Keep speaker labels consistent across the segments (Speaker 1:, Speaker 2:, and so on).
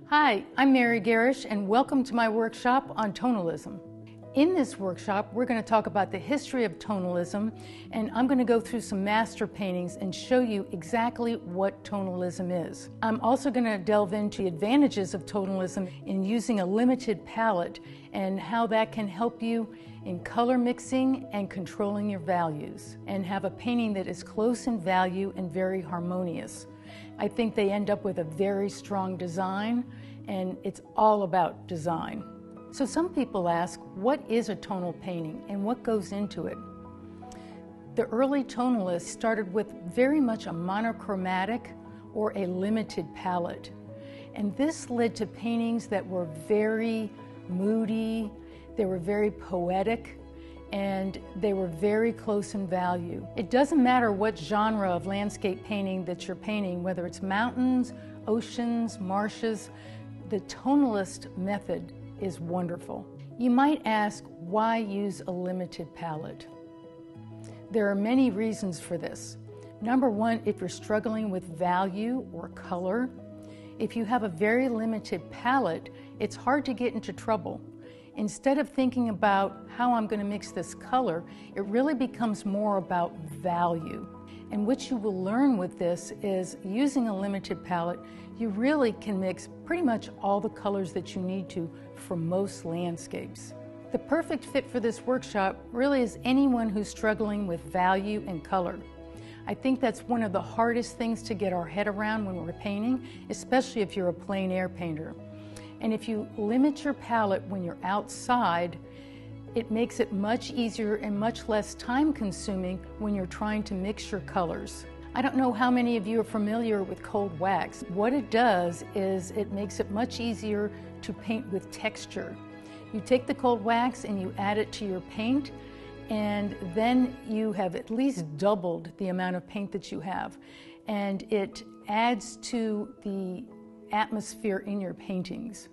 Speaker 1: Hi, I'm Mary Garrish, and welcome to my workshop on tonalism. In this workshop, we're going to talk about the history of tonalism, and I'm going to go through some master paintings and show you exactly what tonalism is. I'm also going to delve into the advantages of tonalism in using a limited palette and how that can help you in color mixing and controlling your values, and have a painting that is close in value and very harmonious. I think they end up with a very strong design, and it's all about design. So some people ask, what is a tonal painting and what goes into it? The early tonalists started with very much a monochromatic or a limited palette. And this led to paintings that were very moody, they were very poetic, and they were very close in value. It doesn't matter what genre of landscape painting that you're painting, whether it's mountains, oceans, marshes, the tonalist method is wonderful. You might ask, why use a limited palette? There are many reasons for this. Number one, if you're struggling with value or color, if you have a very limited palette, it's hard to get into trouble. Instead of thinking about how I'm going to mix this color, it really becomes more about value. And what you will learn with this is, using a limited palette, you really can mix pretty much all the colors that you need to for most landscapes. The perfect fit for this workshop really is anyone who's struggling with value and color. I think that's one of the hardest things to get our head around when we're painting, especially if you're a plein air painter. And if you limit your palette when you're outside, it makes it much easier and much less time consuming when you're trying to mix your colors. I don't know how many of you are familiar with cold wax. What it does is it makes it much easier to paint with texture. You take the cold wax and you add it to your paint, and then you have at least doubled the amount of paint that you have. And it adds to the atmosphere in your paintings.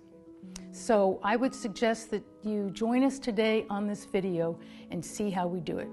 Speaker 1: So I would suggest that you join us today on this video and see how we do it.